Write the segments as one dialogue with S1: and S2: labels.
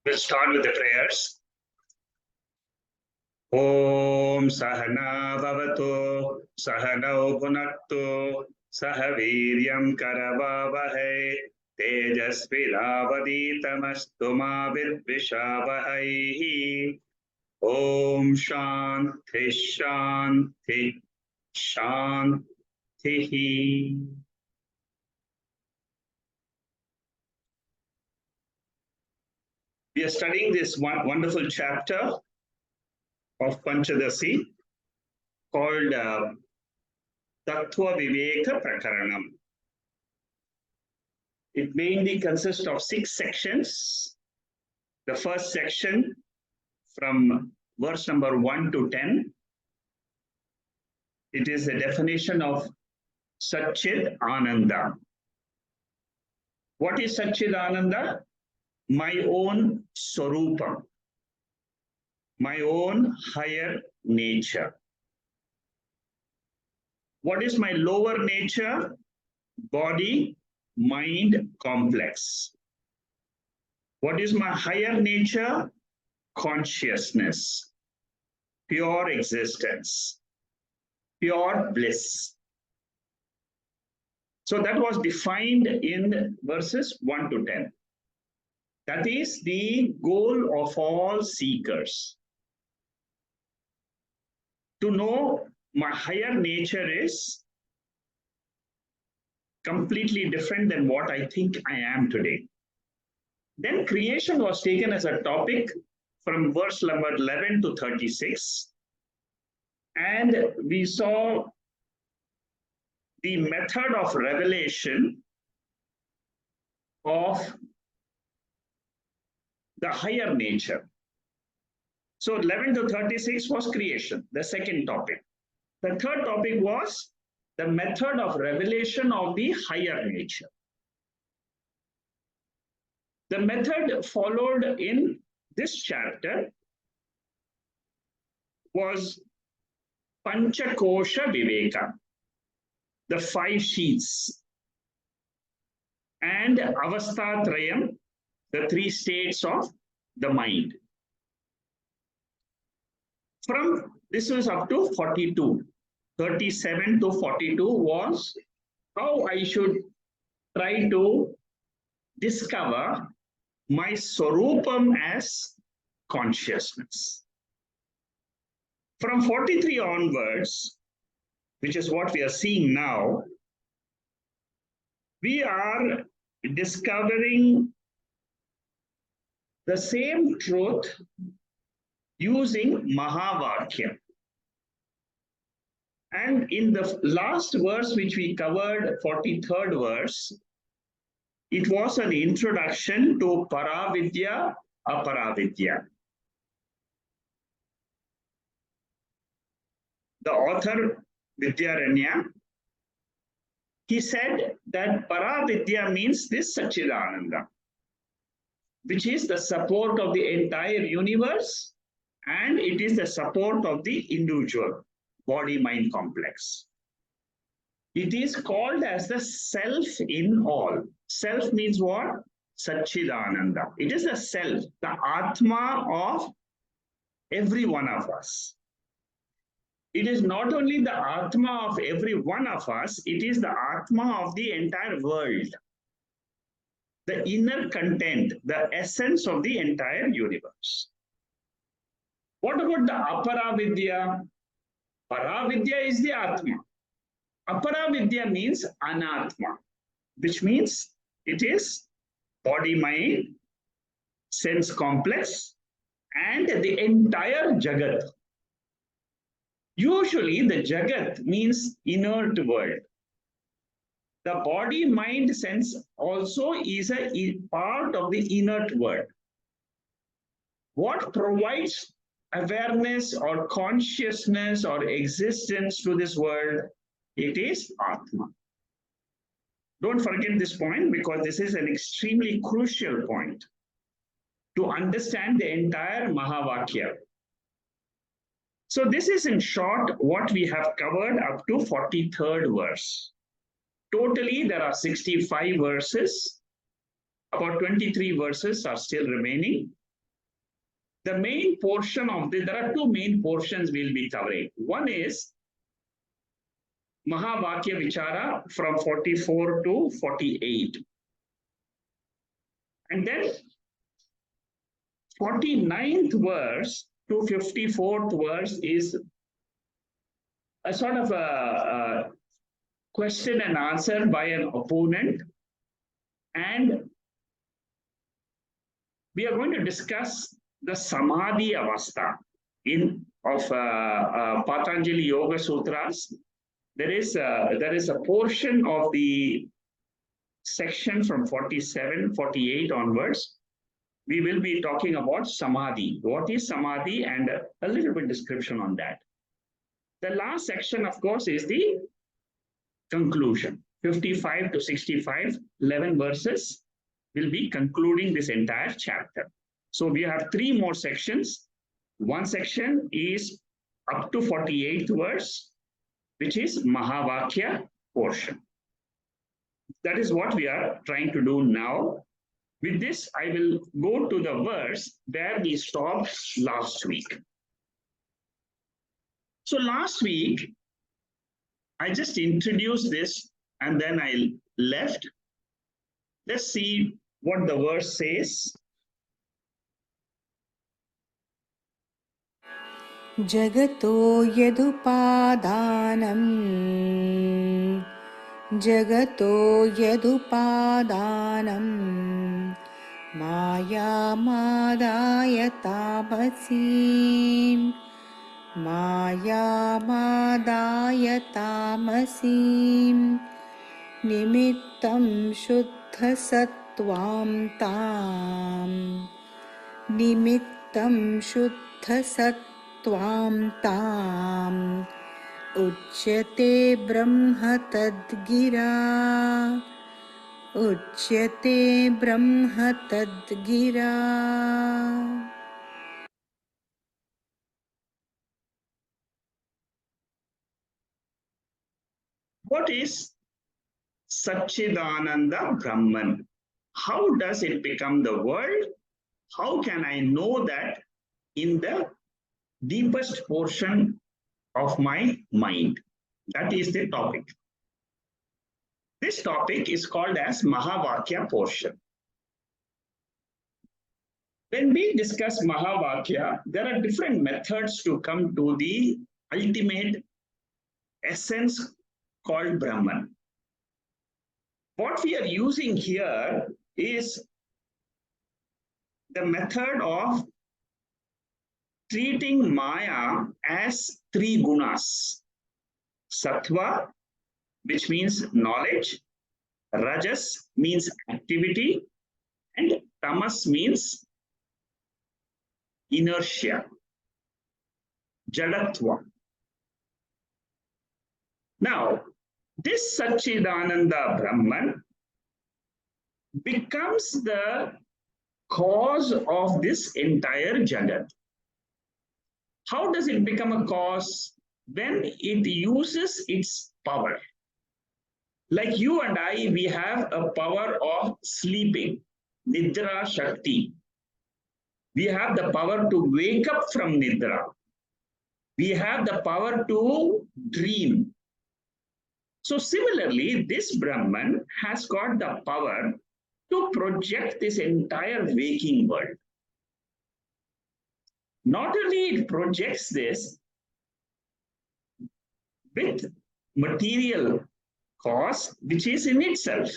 S1: We'll start with the prayers. Om Sahana Bhavatu Sahanau Bhunaktu Sahaviryam Karavavahe Tejasviravaditamastu ma vidvishavahai. Om Shanti Shanti Shanti. We are studying this wonderful chapter of Panchadasi called Tattva Viveka Prakaranam. It mainly consists of 6 sections. The first section from verse number 1 to 10. It is a definition of Sachidananda. What is Sachidananda? My own Swarupa, my own higher nature. What is my lower nature? Body, mind, complex. What is my higher nature? Consciousness, pure existence, pure bliss. So that was defined in verses 1 to 10. That is the goal of all seekers. To know my higher nature is completely different than what I think I am today. Then creation was taken as a topic from verse number 11 to 36. And we saw the method of revelation of the higher nature. So 11 to 36 was creation, the second topic. The third topic was the method of revelation of the higher nature. The method followed in this chapter was Panchakosha Viveka, the 5 sheaths, and Avastatrayam, the 3 states of the mind. From this was up to 42. 37 to 42 was how I should try to discover my Swarupam as consciousness. From 43 onwards, which is what we are seeing now, we are discovering the same truth using Mahavakya. And in the last verse, which we covered, 43rd verse, it was an introduction to Paravidya, Aparavidya. The author, Vidyaranya, he said that Paravidya means this Sachidananda, which is the support of the entire universe, and it is the support of the individual body-mind complex. It is called as the self in all. Self means what? Sachidananda. It is the self, the Atma of every one of us. It is not only the Atma of every one of us, it is the Atma of the entire world. The inner content, the essence of the entire universe. What about the Aparavidya? Paravidya is the Atma. Aparavidya means Anatma, which means it is body, mind, sense complex, and the entire Jagat. Usually the Jagat means inert world. The body, mind, sense also is a part of the inert world. What provides awareness or consciousness or existence to this world? It is Atma. Don't forget this point, because this is an extremely crucial point to understand the entire Mahavakya. So this is in short what we have covered up to 43rd verse. Totally there are 65 verses. About 23 verses are still remaining. the main portion of this, there are two main portions we'll be covering. One is Mahavakya Vichara from 44 to 48. And then 49th verse to 54th verse is a sort of a question and answer by an opponent. And we are going to discuss the Samadhi Avastha of Patanjali Yoga Sutras. There is a portion of the section from 47, 48 onwards. We will be talking about Samadhi. What is Samadhi, and a little bit description on that. The last section, of course, is the conclusion. 55 to 65, 11 verses will be concluding this entire chapter. So we have three more sections. One section is up to 48th verse, which is Mahavakya portion. That is what we are trying to do now. With this, I will go to the verse where we stopped last week. So last week, I just introduced this and then I left. Let's see what the verse says.
S2: Jagato yadupadanam Jagato yadupadanam Maya madaya tapasim Maya madaya tamasim Nimittam shuddha sattvam tam Nimittam shuddha sattvam tam Uchyate brahma tadgira Uchyate brahma tadgira.
S1: What is Sachidananda Brahman? How does it become the world? How can I know that in the deepest portion of my mind? That is the topic. This topic is called as Mahavakya portion. When we discuss Mahavakya, there are different methods to come to the ultimate essence called Brahman. What we are using here is the method of treating Maya as three gunas. Sattva, which means knowledge, Rajas means activity, and tamas means inertia, jadatva. Now, this Sachidananda Brahman becomes the cause of this entire Jagat. How does it become a cause? When it uses its power. Like you and I, we have a power of sleeping, Nidra Shakti. We have the power to wake up from Nidra. We have the power to dream. So similarly, this Brahman has got the power to project this entire waking world. Not only it projects this with material cause, which is in itself,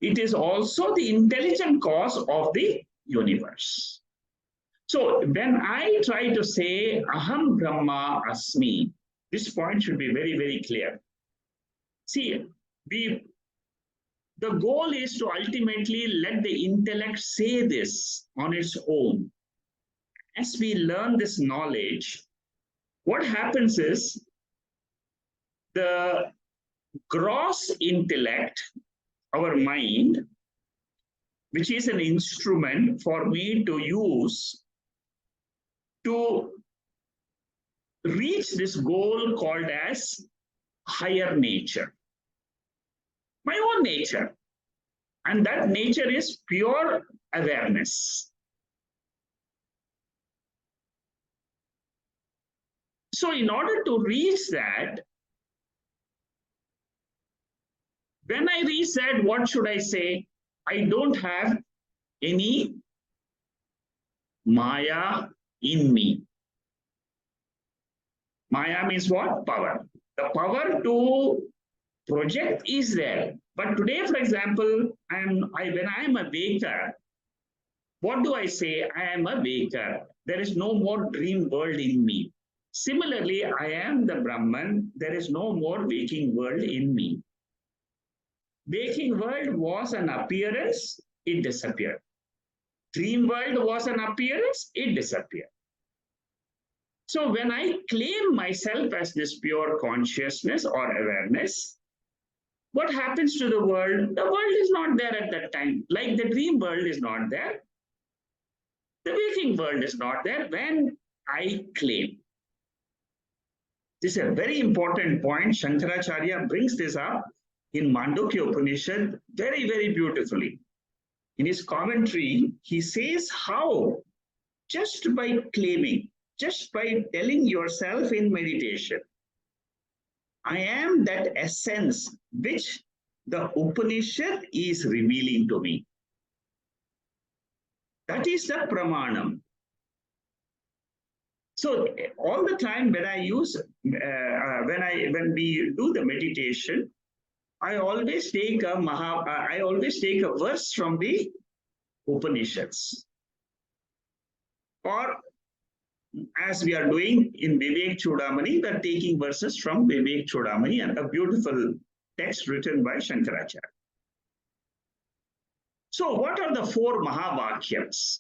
S1: it is also the intelligent cause of the universe. So when I try to say Aham Brahma Asmi, this point should be very, very clear. See, the goal is to ultimately let the intellect say this on its own. As we learn this knowledge, what happens is the gross intellect, our mind, which is an instrument for me to use to reach this goal called as higher nature, my own nature. And that nature is pure awareness. So in order to reach that, when I reach that, what should I say? I don't have any Maya in me. Maya means what? Power. The power to project is there. But today, for example, when I am a waker, what do I say? I am a waker. There is no more dream world in me. Similarly, I am the Brahman. There is no more waking world in me. Waking world was an appearance, it disappeared. Dream world was an appearance, it disappeared. So when I claim myself as this pure consciousness or awareness, what happens to the world? The world is not there at that time. Like the dream world is not there. The waking world is not there when I claim. This is a very important point. Shankaracharya brings this up in Mandukya Upanishad very, very beautifully. In his commentary, he says how just by claiming, just by telling yourself in meditation, I am that essence which the Upanishad is revealing to me. That is the pramanam. So all the time when I use, when we do the meditation, I always take a verse from the Upanishads. Or as we are doing in Vivek Chudamani, we are taking verses from Vivek Chudamani, and a beautiful text written by Shankaracharya. So what are the four Mahavakyams?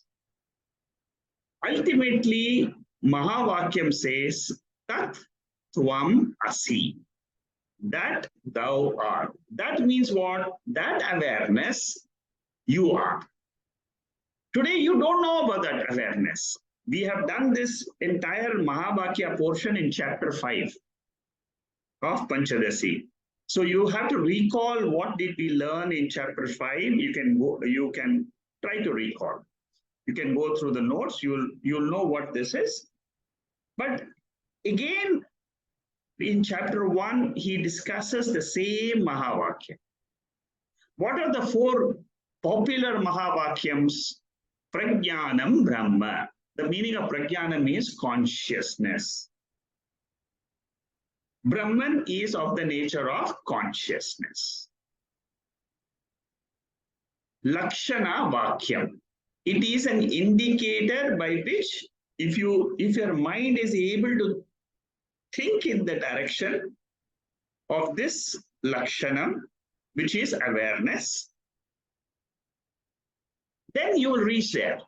S1: Ultimately, Mahavakyam says, Tat Tvam Asi. That thou art. That means what? That awareness you are. Today you don't know about that awareness. We have done this entire Mahavakya portion in chapter 5 of Panchadasi. So you have to recall what did we learn in chapter 5. You can try to recall. You can go through the notes, you'll know what this is. But again, in chapter 1, he discusses the same Mahavakya. What are the four popular Mahavakyams? Prajnanam Brahma. The meaning of Prajnana means consciousness. Brahman is of the nature of consciousness. Lakshana Vakyam. It is an indicator by which if your mind is able to think in the direction of this Lakshana, which is awareness, then you will reach there.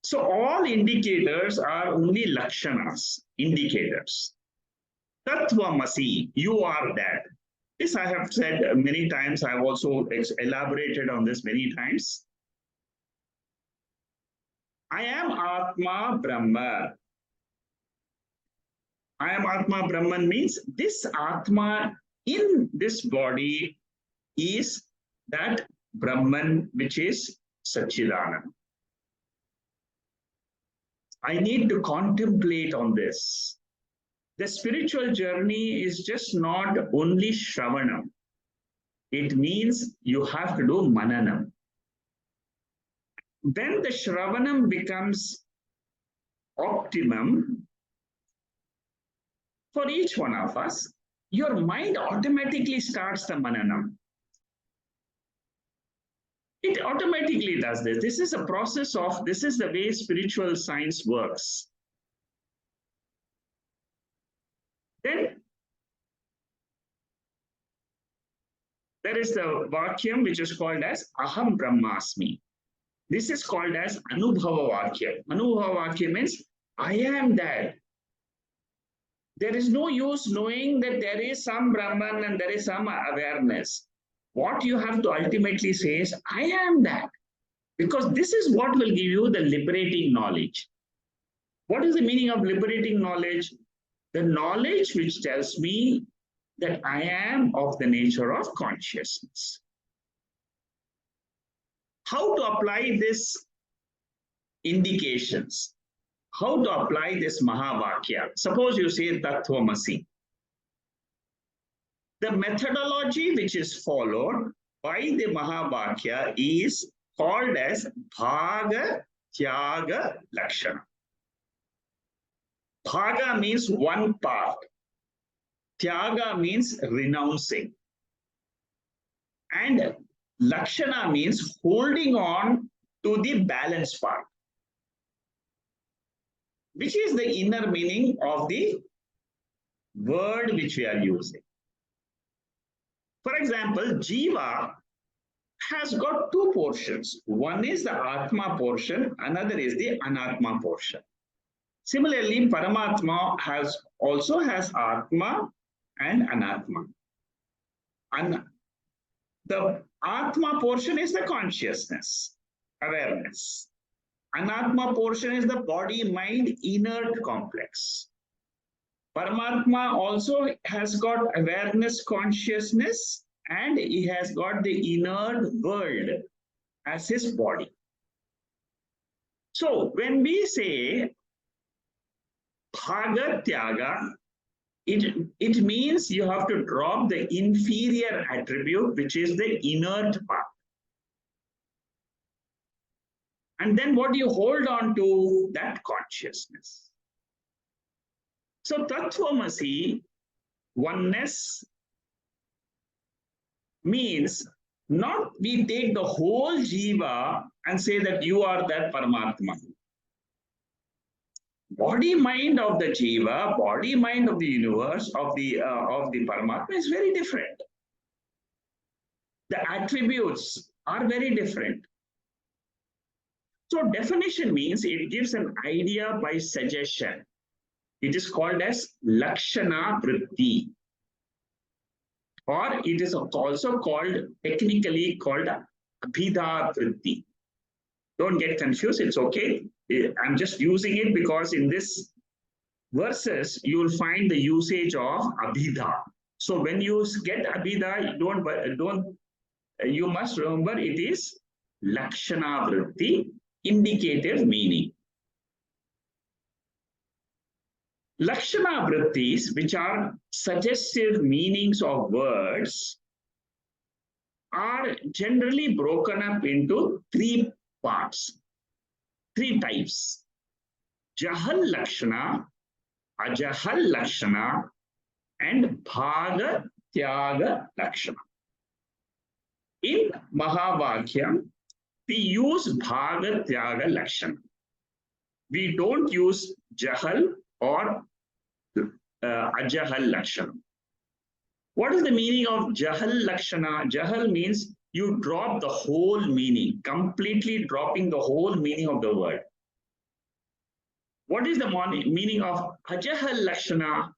S1: So all indicators are only Lakshanas, indicators. Tattvamasi, you are that. This I have said many times. I have also elaborated on this many times. I am Atma Brahma. I am Atma Brahman means this Atma in this body is that Brahman which is Sachidananda. I need to contemplate on this. The spiritual journey is just not only Shravanam. It means you have to do Mananam. When the Shravanam becomes optimum for each one of us, your mind automatically starts the Mananam. It automatically does this. This is a process of, this is the way spiritual science works. Then there is the Vakyam which is called as Aham Brahmasmi. This is called as Anubhava Vakyam. Anubhava Vakyam means I am that. There is no use knowing that there is some Brahman and there is some awareness. What you have to ultimately say is, I am that. Because this is what will give you the liberating knowledge. What is the meaning of liberating knowledge? The knowledge which tells me that I am of the nature of consciousness. How to apply these indications? how to apply this Mahavakya. Suppose you say Tattvamasi. The methodology which is followed by the Mahavakya is called as Bhaga Tyaga Lakshana. Bhaga means one part. Tyaga means renouncing. And Lakshana means holding on to the balance part, which is the inner meaning of the word which we are using. For example, Jiva has got two portions. One is the Atma portion, another is the Anatma portion. Similarly, Paramatma also has Atma and Anatma. And the Atma portion is the consciousness, awareness. Anatma portion is the body-mind inert complex. Paramatma also has got awareness, consciousness, and he has got the inert world as his body. So when we say Bhaga Tyaga, it means you have to drop the inferior attribute, which is the inert part. And then what you hold on to, that consciousness. So Tattvamasi, oneness, means not we take the whole Jiva and say that you are that Paramatma. Body mind of the Jiva, body mind of the universe, of the Paramatma is very different. The attributes are very different. So definition means it gives an idea by suggestion. It is called as Lakshana Vritti. Or it is also called, technically called Abhidha Vritti. Don't get confused, it's okay. I'm just using it because in this verses, you will find the usage of Abhidha. So when you get Abhidha, you must remember it is Lakshana Vritti, indicative meaning. Lakshana Vrittis, which are suggestive meanings of words, are generally broken up into three parts, three types: Jahal Lakshana, Ajahal Lakshana, and Bhaga Tyaga Lakshana. In Mahavakyam, we use Bhaga Tyaga Lakshana. We don't use Jahal or Ajahal Lakshana. What is the meaning of Jahal Lakshana? Jahal means you drop the whole meaning, completely dropping the whole meaning of the word. What is the meaning of Ajahal Lakshana?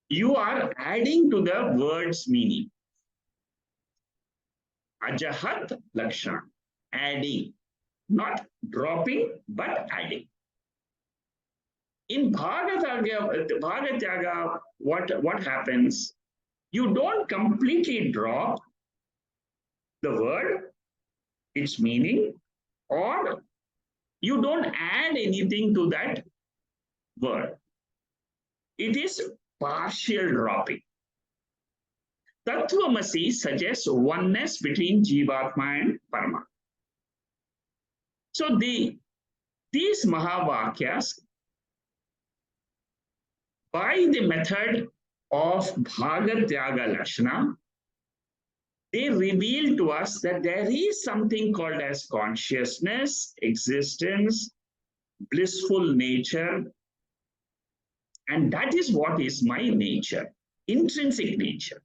S1: You are adding to the word's meaning. Ajahat Lakshana, adding, not dropping, but adding. In Bhaga Tyaga, what happens? You don't completely drop the word, its meaning, or you don't add anything to that word. It is partial dropping. Tattvamasi suggests oneness between Jivatma and Parama. So these Mahavakyas, by the method of Bhaga Tyaga Lakshana, they reveal to us that there is something called as consciousness, existence, blissful nature, and that is what is my nature, intrinsic nature.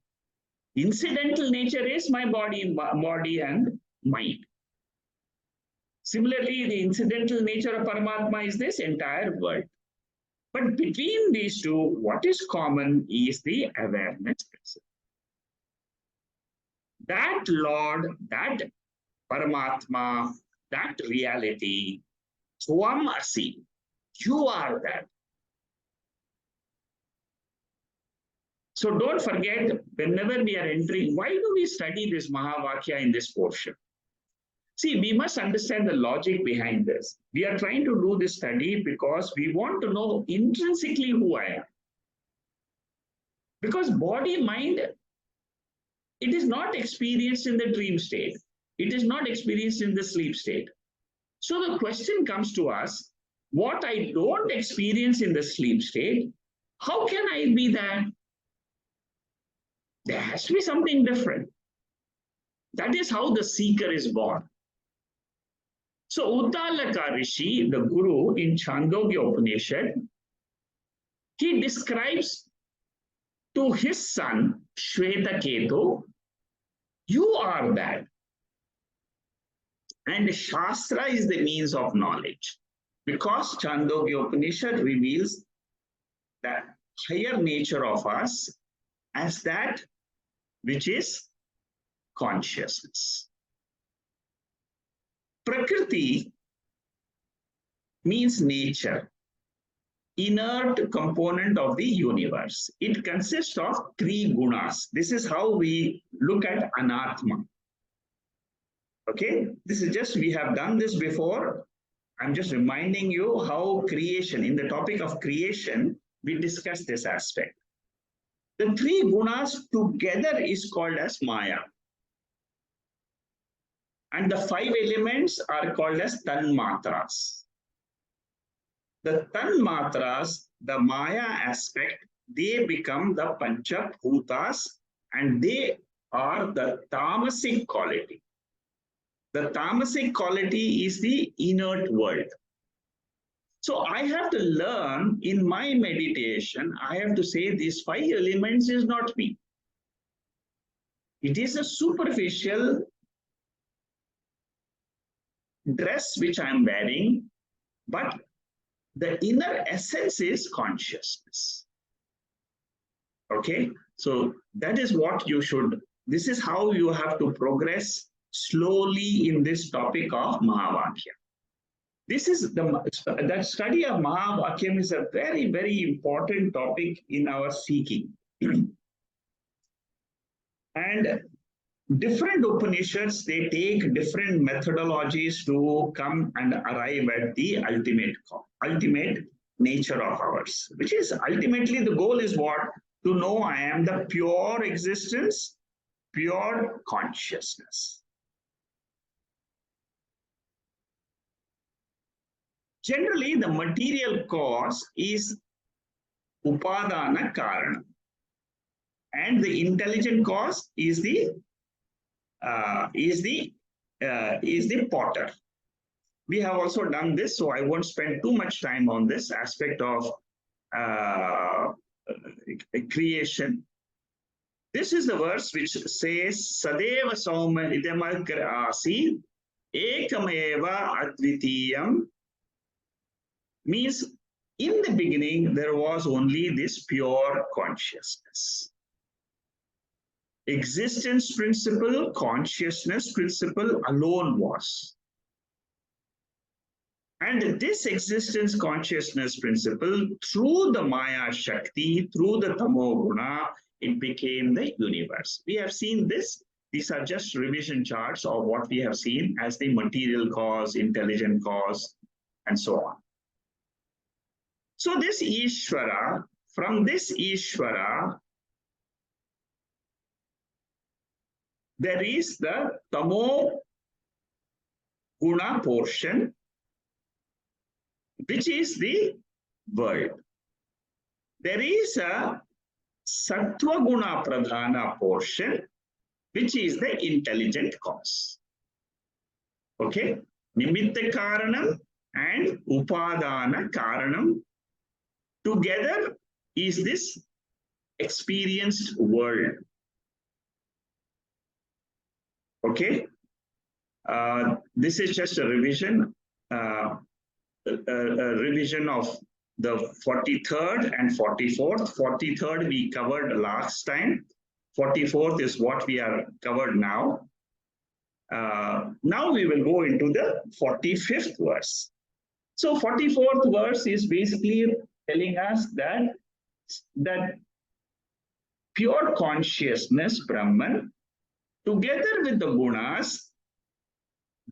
S1: Incidental nature is my body and mind. Similarly, the incidental nature of Paramatma is this entire world. But between these two, what is common is the awareness principle. That Lord, that Paramatma, that reality, Swam Asi, you are that. So don't forget, whenever we are entering, why do we study this Mahavakya in this portion? See, we must understand the logic behind this. We are trying to do this study because we want to know intrinsically who I am. Because body, mind, it is not experienced in the dream state. It is not experienced in the sleep state. So the question comes to us, what I don't experience in the sleep state, how can I be that? There has to be something different. That is how the seeker is born. So Uddalaka Rishi, the guru in Chandogya Upanishad, he describes to his son, Shvetaketu, you are that. And Shastra is the means of knowledge. Because Chandogya Upanishad reveals the higher nature of us as that which is consciousness. Prakriti means nature, inert component of the universe. It consists of three gunas. This is how we look at anatma. Okay, this is just, we have done this before. I'm just reminding you how creation, in the topic of creation, we discussed this aspect. The three gunas together is called as Maya. And the five elements are called as tanmatras. The tanmatras, the Maya aspect, they become the Panchakosha and they are the tamasic quality. The tamasic quality is the inert world. So I have to learn in my meditation, I have to say these five elements is not me. It is a superficial dress which I am wearing, but the inner essence is consciousness. Okay, so that is what you should, this is how you have to progress slowly in this topic of Mahavakya. This is that study of Mahavakyam is a very, very important topic in our seeking. And different Upanishads, they take different methodologies to come and arrive at the ultimate nature of ours, which is ultimately the goal is what? To know I am the pure existence, pure consciousness. Generally, the material cause is upadana karana, and the intelligent cause is the potter. We have also done this, so I won't spend too much time on this aspect of creation. This is the verse which says, Sadeva Sauma Idamakra Asi Ekameva Advitiyam, means in the beginning there was only this pure consciousness. Existence principle, consciousness principle alone was. And this existence consciousness principle, through the Maya Shakti, through the Tamoguna, it became the universe. We have seen this. These are just revision charts of what we have seen as the material cause, intelligent cause, and so on. So this Ishvara, from this Ishvara, there is the Tamo Guna portion, which is the world. There is a Sattva Guna Pradhana portion, which is the intelligent cause. Okay? Nimitta Karanam and Upadana Karanam together is this experienced world. Okay? This is just a revision. A revision of the 43rd and 44th. 43rd we covered last time. 44th is what we are covered now. Now we will go into the 45th verse. So 44th verse is basically telling us that pure consciousness, Brahman, together with the gunas,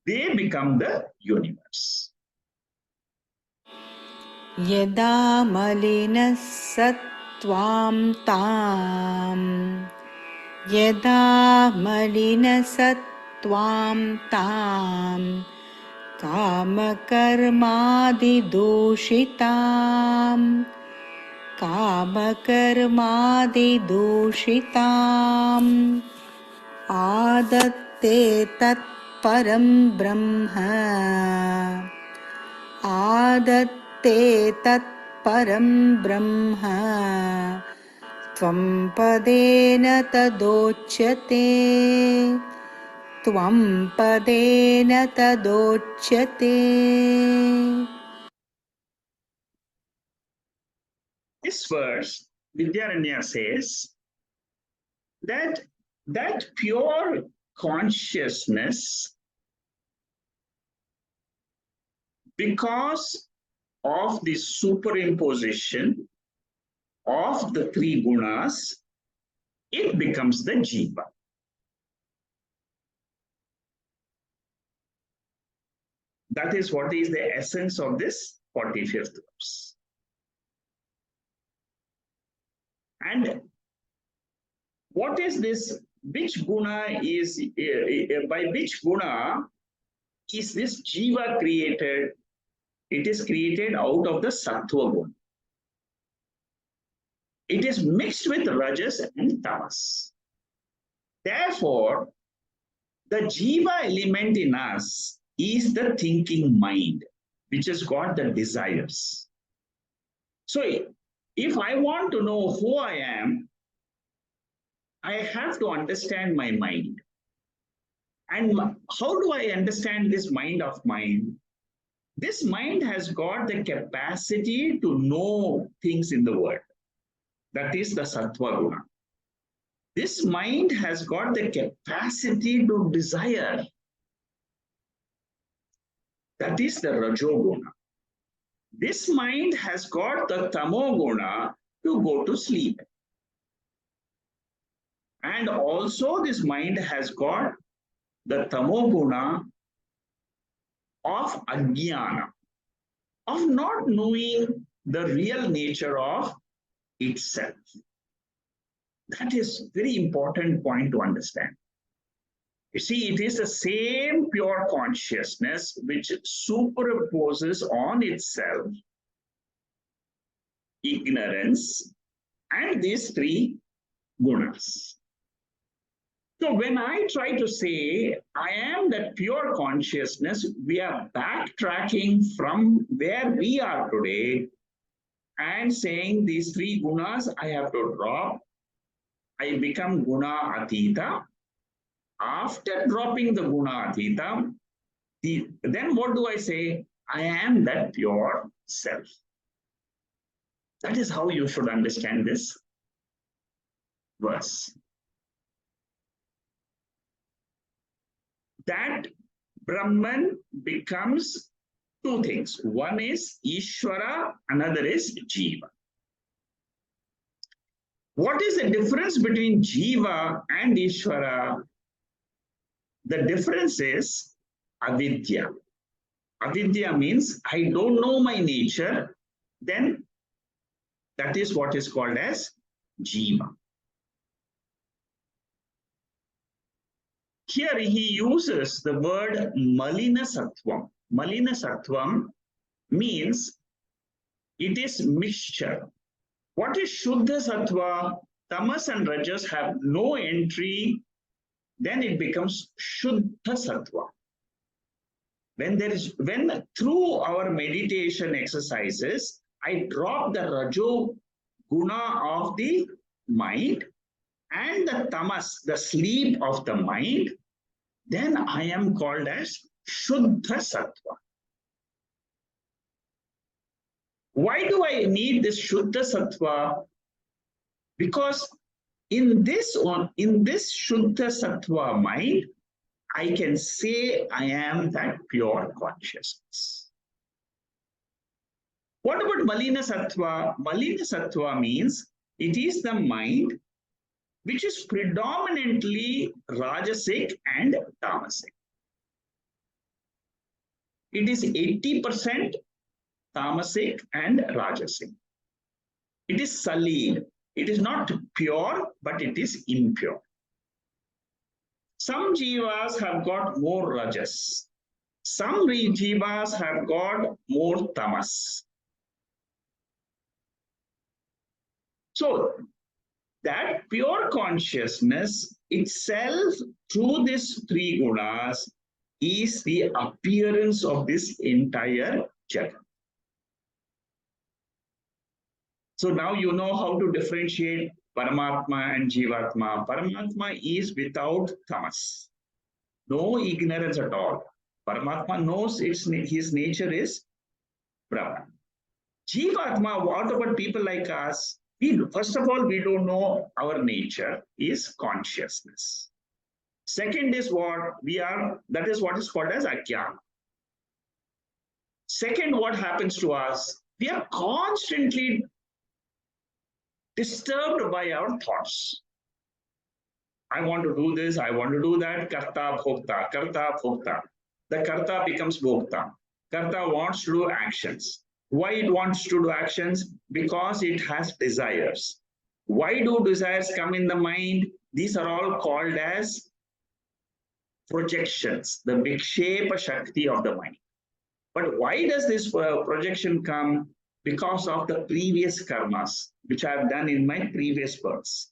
S1: they become the universe.
S2: Yada malinas sattvam tam. Yada malinas sattvam tam. Kama karmadi dushitam. Kama karmadi dushitam. Adatte tat param brahma. Adatte tat param brahma. Tvam padena tadochyate. Tvam padena tadochyate.
S1: This verse, Vidyaranya says that pure consciousness, because of the superimposition of the three gunas, it becomes the jiva. That is what is the essence of this 45th verse. And what is this? Which guna is, by which guna is this jiva created? It is created out of the sattva guna. It is mixed with rajas and tamas. Therefore, the jiva element in us is the thinking mind, which has got the desires. So, if I want to know who I am, I have to understand my mind. And how do I understand this mind of mine? This mind has got the capacity to know things in the world. That is the sattva guna. This mind has got the capacity to desire. That is the rajoguna. This mind has got the tamoguna to go to sleep. And also this mind has got the tamoguna of ajnana, of not knowing the real nature of itself. That is very important point to understand. You see, it is the same pure consciousness which superimposes on itself ignorance and these three gunas. So when I try to say, I am that pure consciousness, we are backtracking from where we are today and saying these three gunas I have to drop. I become guna atita. After dropping the guna atita, then what do I say? I am that pure self. That is how you should understand this verse. That Brahman becomes two things. One is Ishvara, another is Jiva. What is the difference between Jiva and Ishvara? The difference is avidya. Avidya means I don't know my nature, then that is what is called as Jiva. Here he uses the word malina sattvam. Malina sattvam means it is mixture. What is shuddha sattva? Tamas and rajas have no entry, then it becomes shuddha sattva. When through our meditation exercises, I drop the rajo guna of the mind and the tamas, the sleep of the mind, then I am called as shuddha sattva. Why do I need this shuddha sattva? Because in this shuddha sattva mind, I can say I am that pure consciousness. What about malina sattva? Malina sattva means it is the mind which is predominantly rajasic and tamasic. it is 80% tamasic and rajasic. It is sullied. It is not pure, but it is impure. Some jivas have got more rajas. Some jivas have got more tamas. So that pure consciousness itself through these three gunas is the appearance of this entire jagat. So now you know how to differentiate Paramatma and Jivatma. Paramatma is without tamas, no ignorance at all. Paramatma knows his nature is Brahman. Jivatma, what about people like us? First of all, we don't know our nature is consciousness. Second is what we are, that is what is called as Ajnana. Second, what happens to us? We are constantly disturbed by our thoughts. I want to do this, I want to do that, karta, bhokta, karta, bhokta. The karta becomes bhokta. Karta wants to do actions. Why it wants to do actions? Because it has desires. Why do desires come in the mind? These are all called as projections, the vikshepa shakti of the mind. But why does this projection come? Because of the previous karmas, which I have done in my previous births.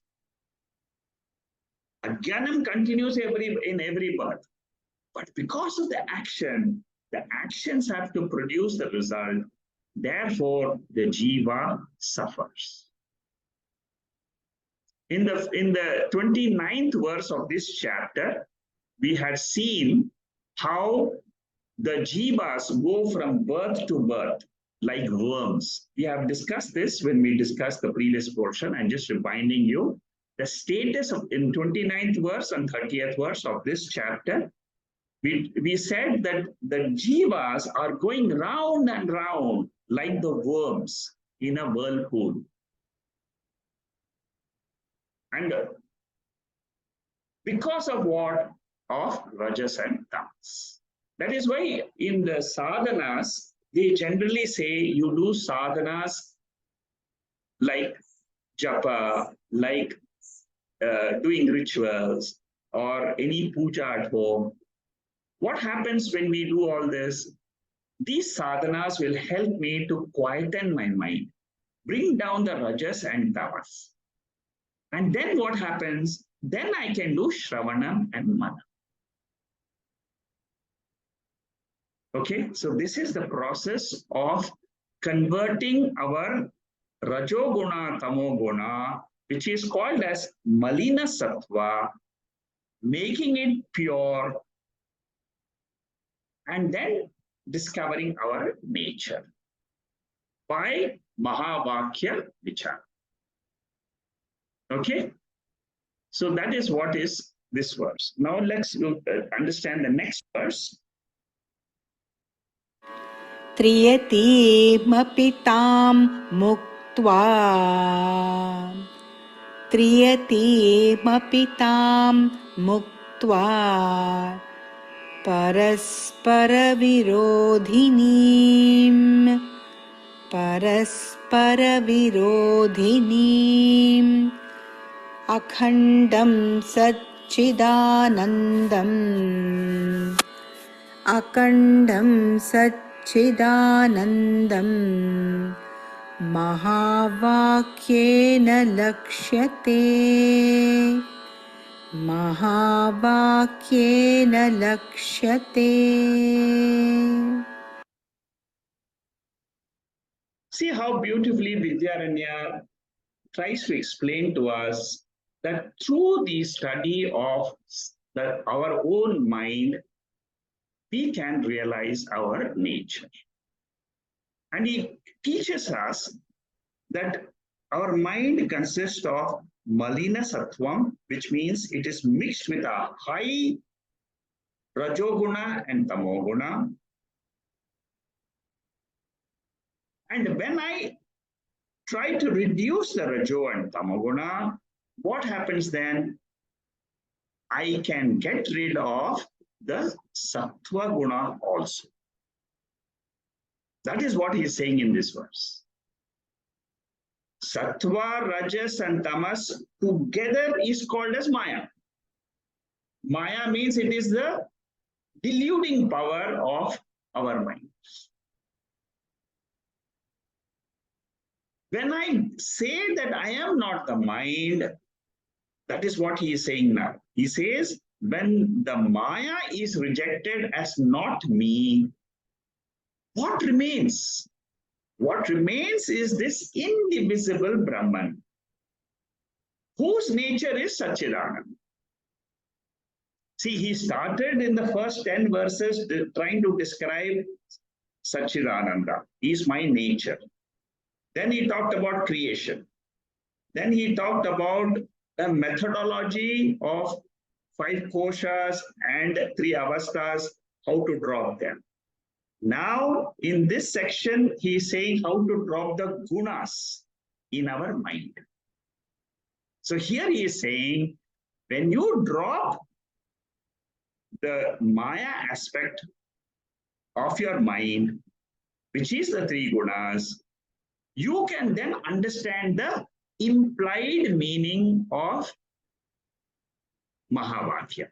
S1: Ajnanam continues in every birth. But because of the actions have to produce the result. Therefore, the jiva suffers. In the 29th verse of this chapter, we had seen how the jivas go from birth to birth like worms. We have discussed this when we discussed the previous portion. I'm just reminding you the status of in 29th verse and 30th verse of this chapter. We said that the jivas are going round and round like the worms in a whirlpool. And because of what? Of rajas and tamas. That is why in the sadhanas, they generally say you do sadhanas like japa, like doing rituals or any puja at home. What happens when we do all this? These sadhanas will help me to quieten my mind, bring down the rajas and tamas. And then what happens? Then I can do shravanam and manam. Okay, so this is the process of converting our rajoguna, tamoguna, which is called as malina sattva, making it pure, and then discovering our nature by Mahavakya Vichara. Okay, so that is what is this verse. Now let's understand the next verse.
S2: त्रियतीमपि तां मुक्त्वा त्रियतीमपि तां मुक्त्वा परस्परविरोधिनीम् अखण्डं सच्चिदानन्दं महावाक्येन लक्ष्यते
S1: See how beautifully Vidyaranya tries to explain to us that through the study of our own mind, we can realize our nature. And he teaches us that our mind consists of malina sattvam, which means it is mixed with a high rajoguna and tamoguna. And when I try to reduce the rajo and tamoguna, what happens then? I can get rid of the sattva guna also. That is what he is saying in this verse. Sattva, Rajas and Tamas together is called as Maya. Maya means it is the deluding power of our mind. When I say that I am not the mind, that is what he is saying now. He says, when the Maya is rejected as not me, what remains? What remains is this indivisible Brahman, whose nature is Sachidananda. See, he started in the first 10 verses trying to describe Sachidananda. He is my nature. Then he talked about creation. Then he talked about the methodology of 5 koshas and 3 avasthas, how to drop them. Now, in this section, he is saying how to drop the gunas in our mind. So here he is saying, when you drop the Maya aspect of your mind, which is the 3 gunas, you can then understand the implied meaning of Mahavakya.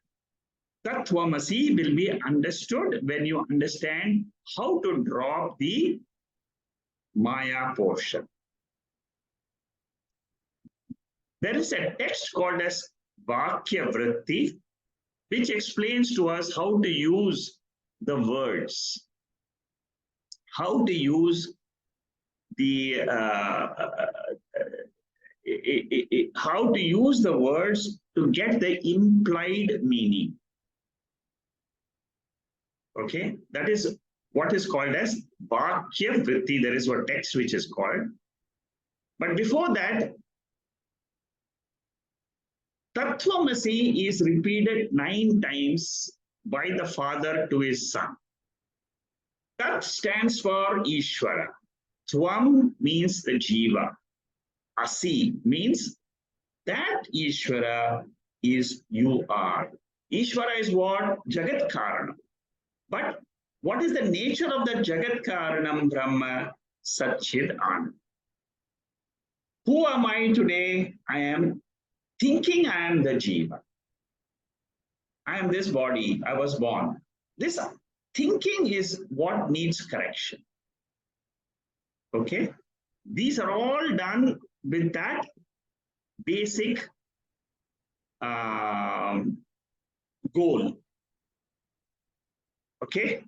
S1: Tattvamasi will be understood when you understand how to drop the Maya portion. There is a text called as Vakya Vritti, which explains to us how to use the words, how to use the how to use the words to get the implied meaning. Okay, that is what is called as Vakya Vritti. There is a text which is called. But before that, Tattvamasi is repeated 9 times by the father to his son. Tat stands for Ishvara. Tvam means the Jiva. Asi means that Ishvara is you are. Ishvara is what? Jagat Karanam. But what is the nature of the Jagat Karanam Brahma? Sachidananda. Who am I today? I am thinking I am the Jiva. I am this body. I was born. This thinking is what needs correction. Okay? These are all done with that basic goal. Okay?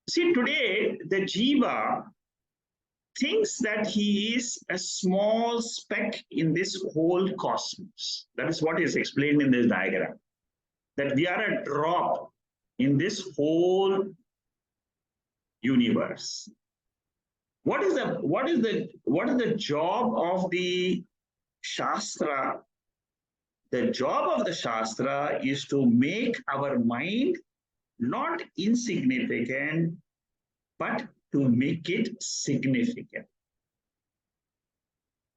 S1: See, today the Jiva thinks that he is a small speck in this whole cosmos. That is what is explained in this diagram. That we are a drop in this whole universe. What is the job of the Shastra? The job of the Shastra is to make our mind not insignificant, but to make it significant.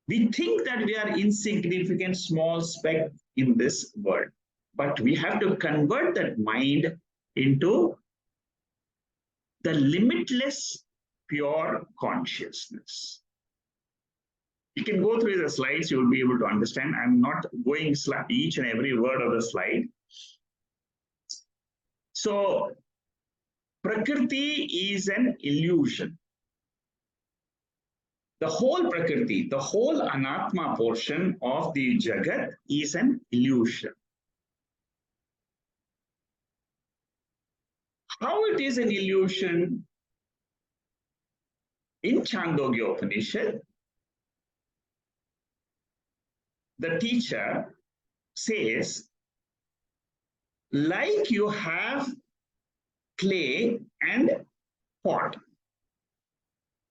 S1: We think that we are insignificant, small speck in this world, but we have to convert that mind into the limitless, pure consciousness. You can go through the slides, you will be able to understand. I'm not going each and every word of the slide. So, Prakriti is an illusion. The whole Prakriti, the whole Anatma portion of the Jagat is an illusion. How it is an illusion? In Chandogya Upanishad, the teacher says, like you have clay and pot.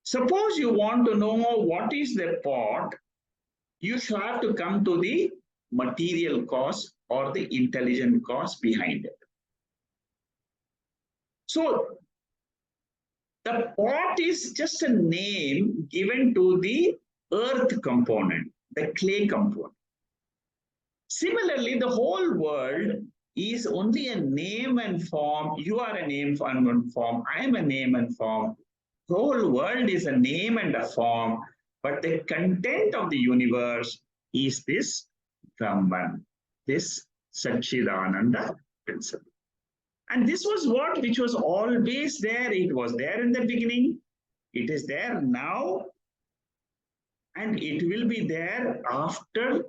S1: Suppose you want to know what is the pot, you should have to come to the material cause or the intelligent cause behind it. So, the pot is just a name given to the earth component, the clay component. Similarly, the whole world is only a name and form. You are a name and form. I am a name and form. The whole world is a name and a form. But the content of the universe is this Brahman, this Sachidananda principle. And this was what which was always there. It was there in the beginning. It is there now. And it will be there after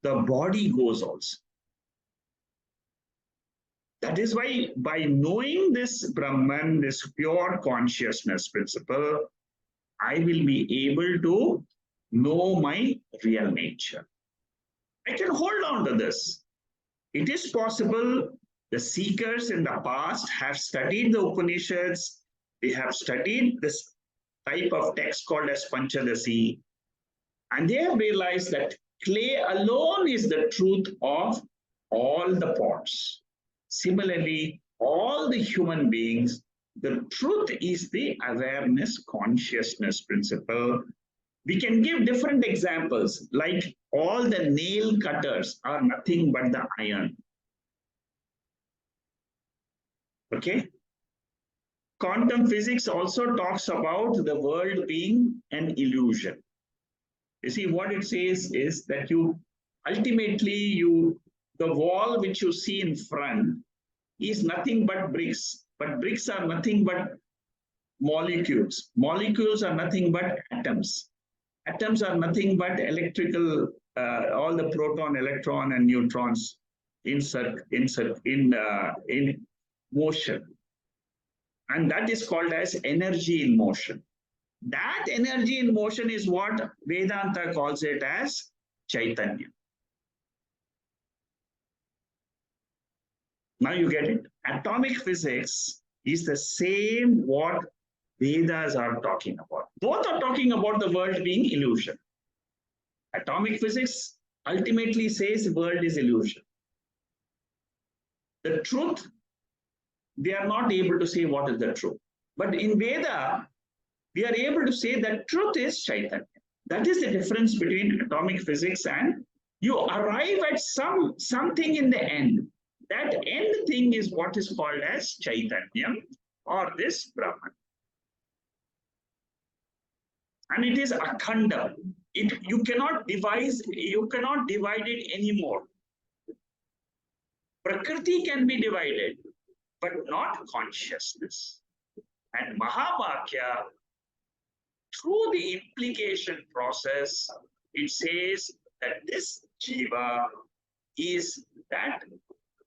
S1: the body goes also. That is why by knowing this Brahman, this pure consciousness principle, I will be able to know my real nature. I can hold on to this. It is possible. The seekers in the past have studied the Upanishads. They have studied this type of text called as Panchadasi. And they have realized that clay alone is the truth of all the pots. Similarly, all the human beings, the truth is the awareness consciousness principle. We can give different examples, like all the nail cutters are nothing but the iron. Okay? Quantum physics also talks about the world being an illusion. You see, what it says is that ultimately the wall which you see in front is nothing but bricks. But bricks are nothing but molecules. Molecules are nothing but atoms. Atoms are nothing but electrical, all the proton, electron, and neutrons in motion. And that is called as energy in motion. That energy in motion is what Vedanta calls it as Chaitanya. Now you get it. Atomic physics is the same what Vedas are talking about. Both are talking about the world being illusion. Atomic physics ultimately says the world is illusion. The truth, they are not able to say what is the truth. But in Veda, we are able to say that truth is Chaitanya. That is the difference between atomic physics, and you arrive at something in the end. That end thing is what is called as Chaitanya, or this Brahman. And it is akhanda. You cannot divide it anymore. Prakriti can be divided, but not consciousness. And Mahavakya, through the implication process, it says that this jiva is that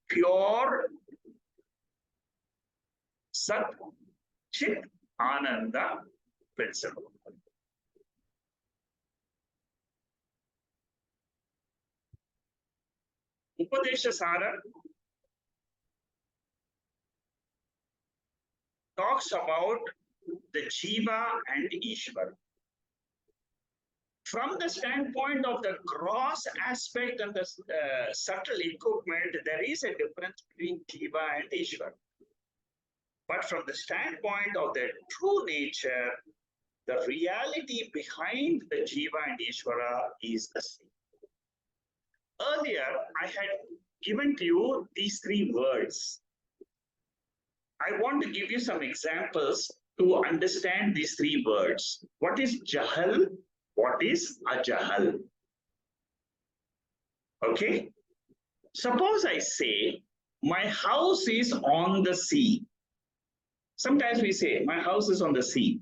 S1: pure Sat Chit Ananda principle. Upadesha Sara talks about the Jiva and Ishvara. From the standpoint of the gross aspect and the subtle equipment, there is a difference between Jiva and Ishvara. But from the standpoint of the true nature, the reality behind the Jiva and Ishvara is the same. Earlier, I had given to you these three words. I want to give you some examples to understand these three words. What is Jahal? What is Ajahal? Okay? Suppose I say, my house is on the sea. Sometimes we say, my house is on the sea.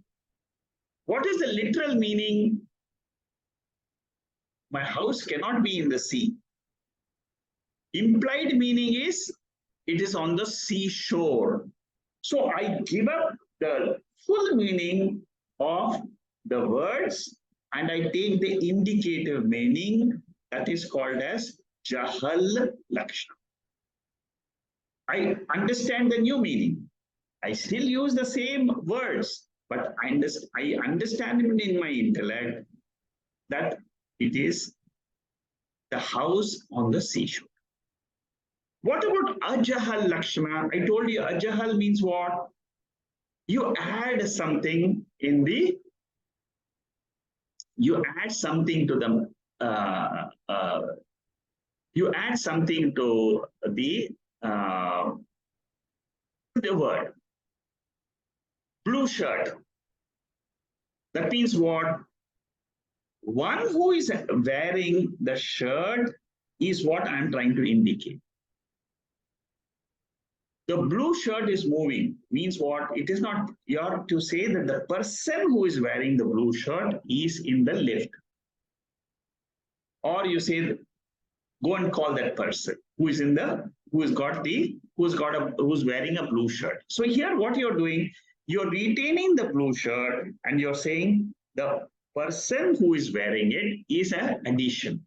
S1: What is the literal meaning? My house cannot be in the sea. Implied meaning is, it is on the seashore. So I give up the full meaning of the words and I take the indicative meaning, that is called as Jahal Lakshana. I understand the new meaning. I still use the same words, but I understand it in my intellect that it is the house on the seashore. What about Ajahal Lakshana? I told you Ajahal means what? You add something to the you add something to the word. Blue shirt. That means what? One who is wearing the shirt is what I'm trying to indicate. The blue shirt is moving, means what? It is not, you have to say that the person who is wearing the blue shirt is in the lift. Or you say, go and call that person who's wearing a blue shirt. So here what you're doing, you're retaining the blue shirt and you're saying the person who is wearing it is an addition.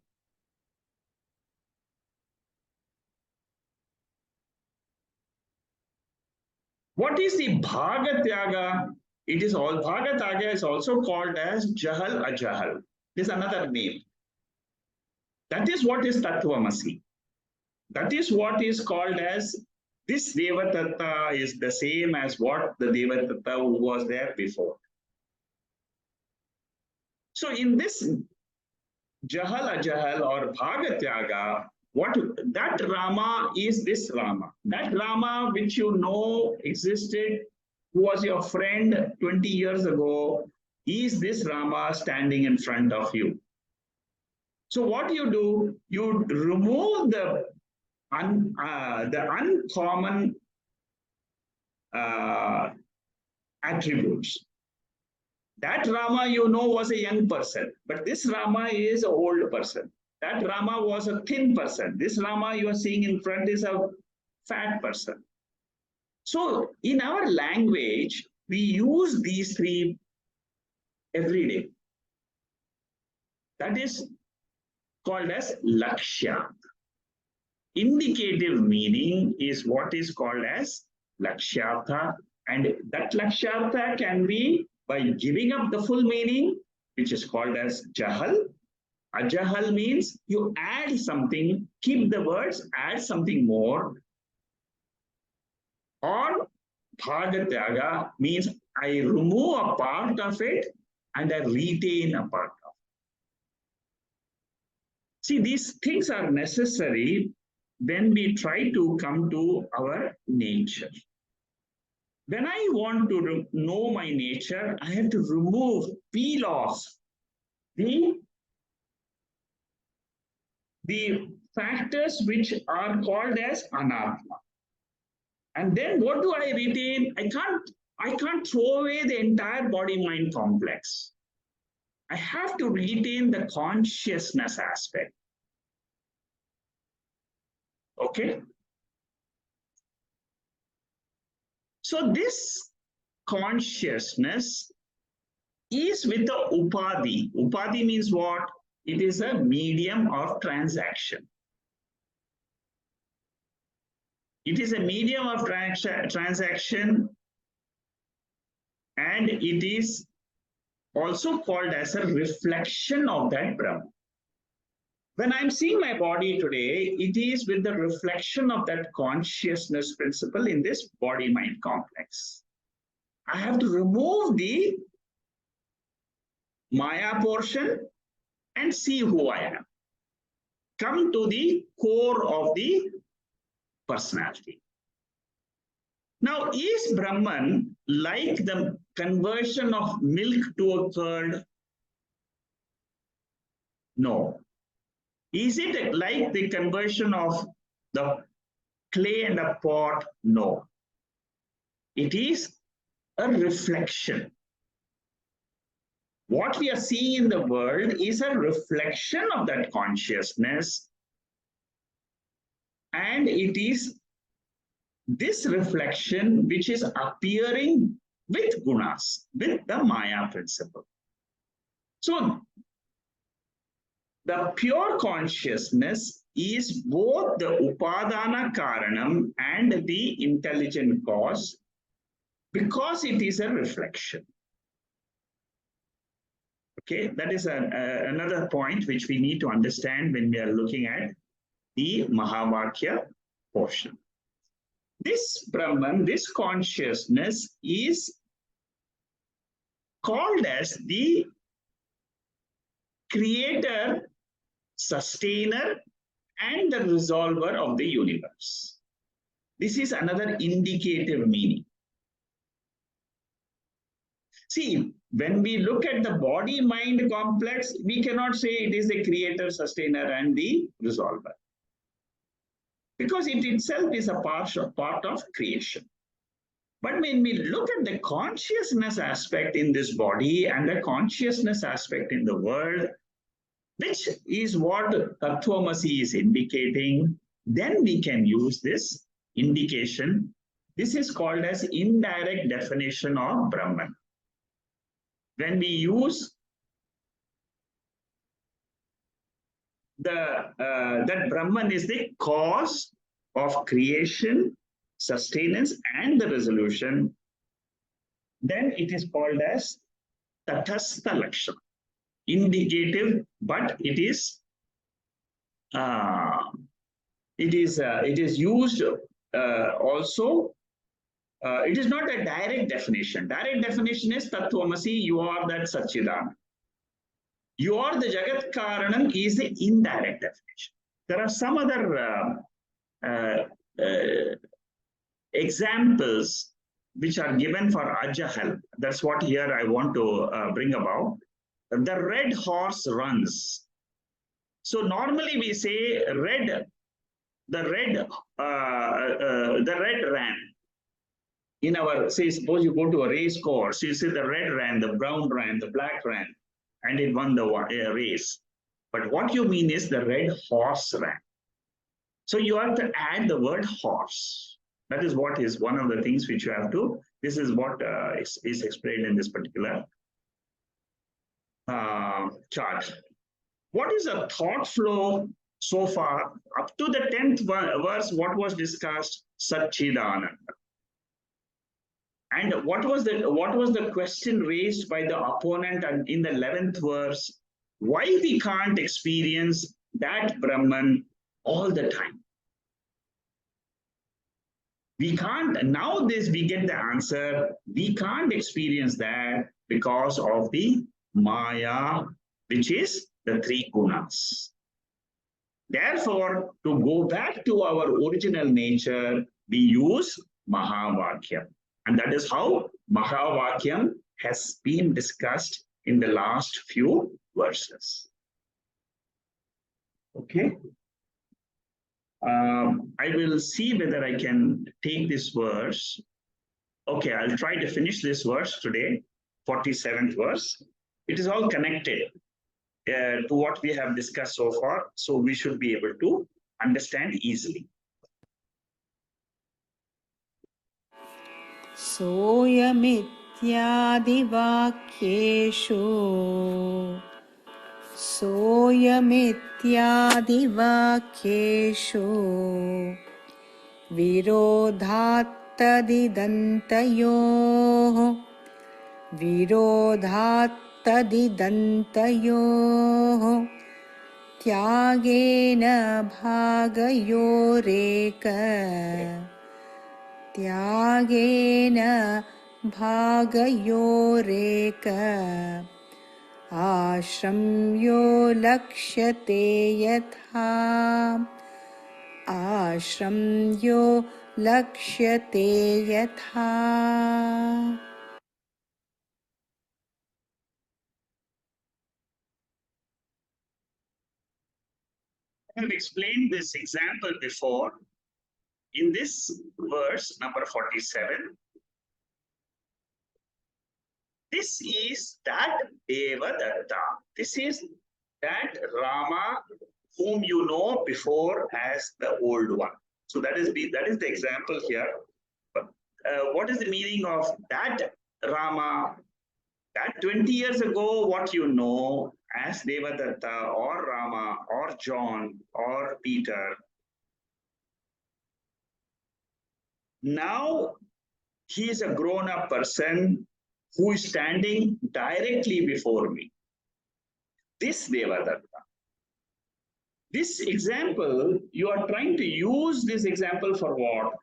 S1: What is the Bhagatyaga? It is all Bhagatyaga is also called as Jahal Ajahal. This is another name. That is what is Tattvamasi. That is what is called as this Devatatta is the same as what the Devatatta who was there before. So in this Jahal Ajahal or Bhagatyaga, that Rama is this Rama. That Rama which you know existed, who was your friend 20 years ago, is this Rama standing in front of you. So what you do, you remove the uncommon attributes. That Rama you know was a young person, but this Rama is an old person. That Rama was a thin person. This Rama you are seeing in front is a fat person. So in our language, we use these three every day. That is called as Lakshya. Indicative meaning is what is called as Lakshyartha, and that Lakshyartha can be by giving up the full meaning, which is called as Jahal. Ajahal means you add something, keep the words, add something more. Or Bhagatyaga means I remove a part of it and I retain a part of it. See, these things are necessary when we try to come to our nature. When I want to know my nature, I have to peel off the factors which are called as anatma. And then what do I retain? I can't throw away the entire body-mind complex. I have to retain the consciousness aspect. Okay? So this consciousness is with the upadhi. Upadhi means what? It is a medium of transaction. It is a medium of transaction, and it is also called as a reflection of that Brahman. When I'm seeing my body today, it is with the reflection of that consciousness principle in this body-mind complex. I have to remove the Maya portion and see who I am. Come to the core of the personality. Now, is Brahman like the conversion of milk to a curd? No. Is it like the conversion of the clay and a pot? No. It is a reflection. What we are seeing in the world is a reflection of that consciousness, and it is this reflection which is appearing with gunas, with the Maya principle. So the pure consciousness is both the upadana karanam and the intelligent cause, because it is a reflection. Okay, that is another point which we need to understand when we are looking at the Mahavakya portion. This Brahman, this consciousness is called as the creator, sustainer, and the resolver of the universe. This is another indicative meaning. See, when we look at the body-mind complex, we cannot say it is the creator, sustainer, and the resolver, because it itself is a part of creation. But when we look at the consciousness aspect in this body and the consciousness aspect in the world, which is what Tattvamasi is indicating, then we can use this indication. This is called as indirect definition of Brahman. When we use that Brahman is the cause of creation, sustenance, and the resolution, then it is called as Tatastha Lakshana. Indicative, but it is used also. It is not a direct definition. Direct definition is Tattvamasi, you are that Sachidananda. You are the Jagat Karanam is the indirect definition. There are some other examples which are given for Ajahal. That's what here I want to bring about. The red horse runs. So normally we say the red ran. In our, say, suppose you go to a race course, you see the red ran, the brown ran, the black ran, and it won the race. But what you mean is the red horse ran. So you have to add the word horse. That is what is one of the things which you have to, this is what is explained in this particular chart. What is a thought flow so far? Up to the 10th verse, what was discussed? Sachidananda. And what was the question raised by the opponent in the 11th verse? Why we can't experience that Brahman all the time? We can't. Now we get the answer. We can't experience that because of the Maya, which is the three gunas. Therefore, to go back to our original nature, we use Mahavakyam. And that is how Mahavakyam has been discussed in the last few verses. Okay. I will see whether I can take this verse. Okay, I'll try to finish this verse today, 47th verse. It is all connected to what we have discussed so far, so we should be able to understand easily.
S2: सोऽयमित्यादिवाक्येषु विरोधात्तदिदन्तयोः त्यागेन भागयोरेक आश्रम्यो लक्ष्यते यथा
S1: I have explained this example before. In this verse, number 47, this is that Devadatta. This is that Rama whom you know before as the old one. So that is the example here. What is the meaning of that Rama? That 20 years ago, what you know as Devadatta or Rama or John or Peter. Now he is a grown-up person who is standing directly before me. This Devadatta. This example, you are trying to use this example for what?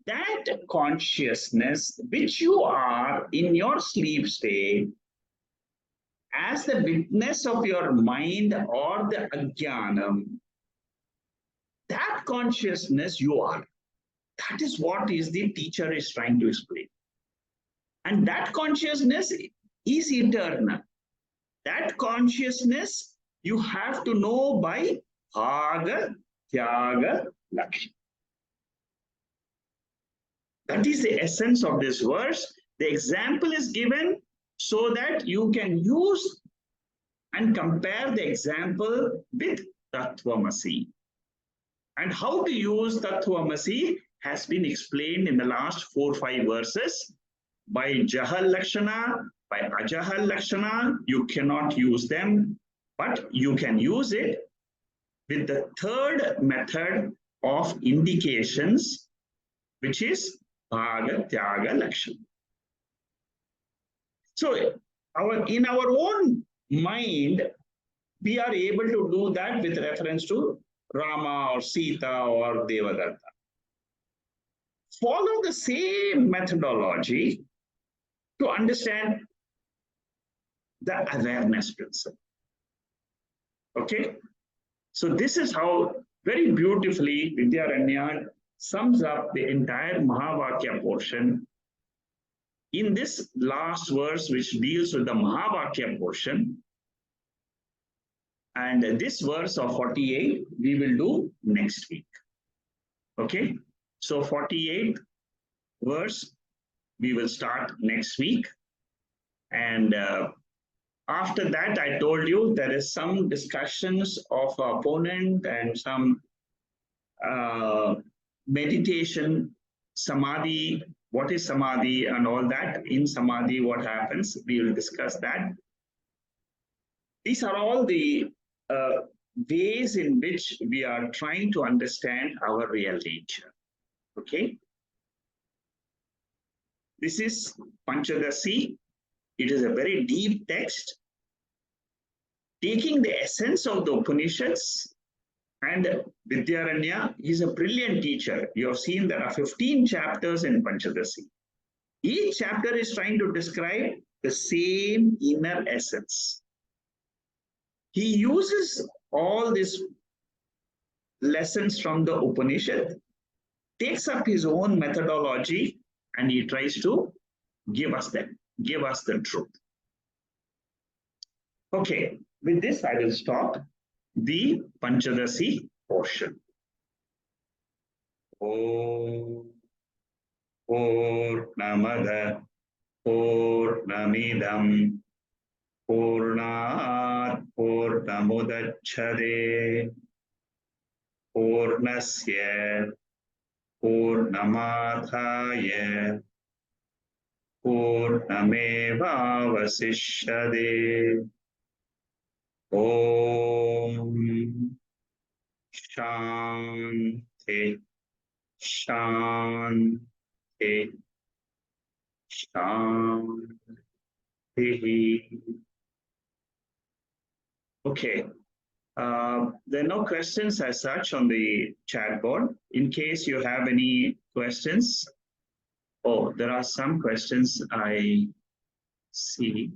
S1: That consciousness which you are in your sleep state as the witness of your mind or the ajnanam, That consciousness you are. That is what is the teacher is trying to explain. And that consciousness is eternal. That consciousness you have to know by bhaga, tyaga, lakshya. That is the essence of this verse. The example is given so that you can use and compare the example with Tattvamasi. And how to use Tattvamasi has been explained in the last 4 or 5 verses. By Jahal Lakshana, by Ajahal Lakshana, you cannot use them, but you can use it with the third method of indications, which is Bhaga, Tyaga, Lakshana. So in our own mind, we are able to do that with reference to Rama or Sita or Devadatta. Follow the same methodology to understand the awareness principle. Okay? So this is how very beautifully Vidyaranya sums up the entire Mahavakya portion in this last verse, which deals with the Mahavakya portion. And this verse of 48, we will do next week. Okay? So 48th verse, we will start next week. And after that, I told you there is some discussions of opponent and some meditation, samadhi, what is samadhi and all that. In samadhi, what happens? We will discuss that. These are all the ways in which we are trying to understand our real nature. Okay? This is Panchadasi. It is a very deep text, taking the essence of the Upanishads. And Vidyaranya is a brilliant teacher. You have seen there are 15 chapters in Panchadasi. Each chapter is trying to describe the same inner essence. He uses all these lessons from the Upanishad, takes up his own methodology, and he tries to give us the truth. Okay, with this I will stop the Panchadasi portion. Om Purnamada Purnamidam Purnat Purnamudacchade Purnasya Purnamathaya Purnamevavasishyade. Om Shanti Shanti Shanti. Okay. There are no questions as such on the chat board. In case you have any questions. Oh, there are some questions I see.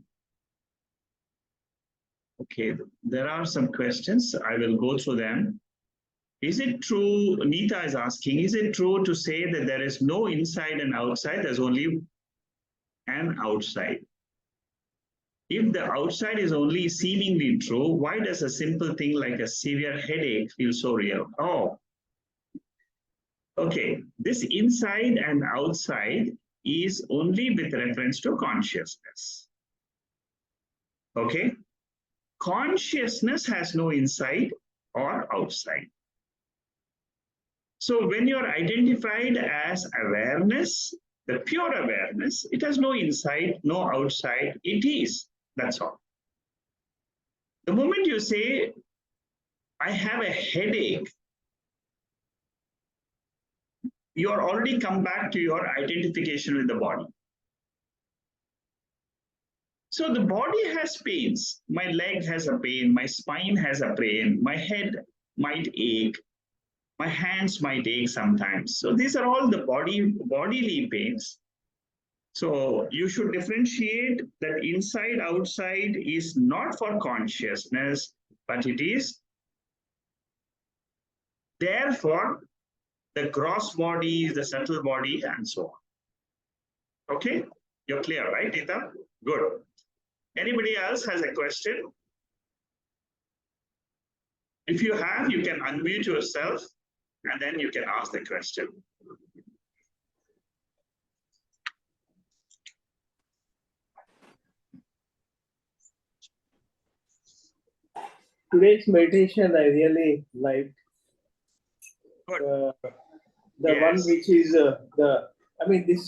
S1: Okay, there are some questions. I will go through them. Is it true, Nita is asking, is it true to say that there is no inside and outside, there's only an outside? If the outside is only seemingly true, why does a simple thing like a severe headache feel so real? Oh, okay. This inside and outside is only with reference to consciousness. Okay? Consciousness has no inside or outside. So when you're identified as awareness, the pure awareness, it has no inside, no outside, it is. That's all. The moment you say, I have a headache, you're already come back to your identification with the body. So the body has pains. My leg has a pain, my spine has a pain, my head might ache, my hands might ache sometimes. So these are all the bodily pains. So you should differentiate that inside, outside is not for consciousness, but it is Therefore, the gross body is the subtle body and so on. Okay? You're clear, right, Ethan? Good. Anybody else has a question? If you have, you can unmute yourself and then you can ask the question.
S3: Today's meditation I really liked.
S1: Good.
S3: The
S1: Yes.
S3: one which is this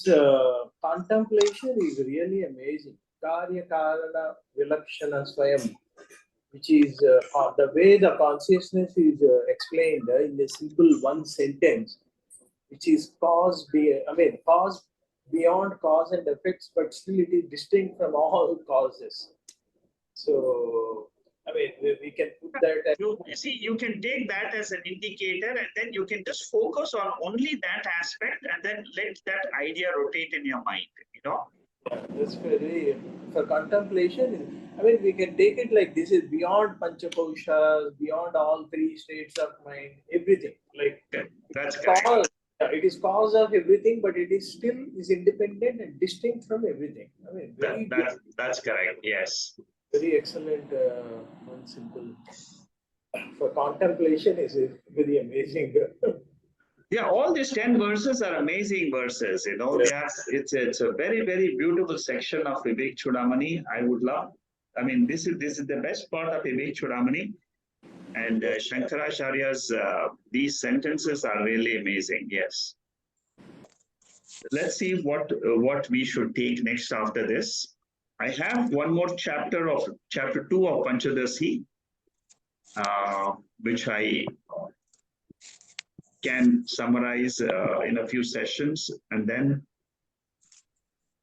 S3: contemplation is really amazing. Karya Karana Vilakshana Swayam, which is the way the consciousness is explained in a simple one sentence, which is cause beyond cause and effects, but still it is distinct from all causes. So, I mean, we can put that as
S1: You see, you can take that as an indicator and then you can just focus on only that aspect and then let that idea rotate in your mind, you know?
S3: that's very, for contemplation. I mean, we can take it like this is beyond Panchakoshas, beyond all three states of mind, everything. Like,
S1: Okay, that's correct.
S3: it is cause of everything, but it is still is independent and distinct from everything. I mean,
S1: That's correct, yes.
S3: very excellent, one simple. For contemplation is very amazing.
S1: Yeah, all these 10 verses are amazing verses, you know.
S3: Yeah.
S1: They are, it's a very, very beautiful section of Vivek Chudamani. I would love, I mean, this is the best part of Vivek Chudamani. And Shankaracharya's, these sentences are really amazing, yes. Let's see what we should take next after this. I have one more chapter of chapter 2 of Panchadasi, which I can summarize in a few sessions, and then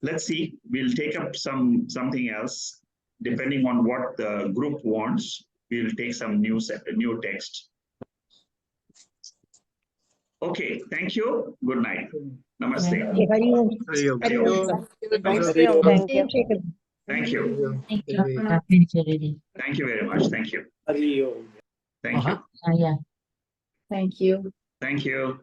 S1: let's see, we'll take up something else depending on what the group wants. We'll take some new text. Okay, thank you. Good night. Namaste.
S4: Hari Om.
S5: Hari Om.
S4: Thank you.
S1: Thank you. Thank you very much. Thank you.
S3: Hari Om.
S1: Thank you.
S4: Yeah. Thank you.
S1: Thank you.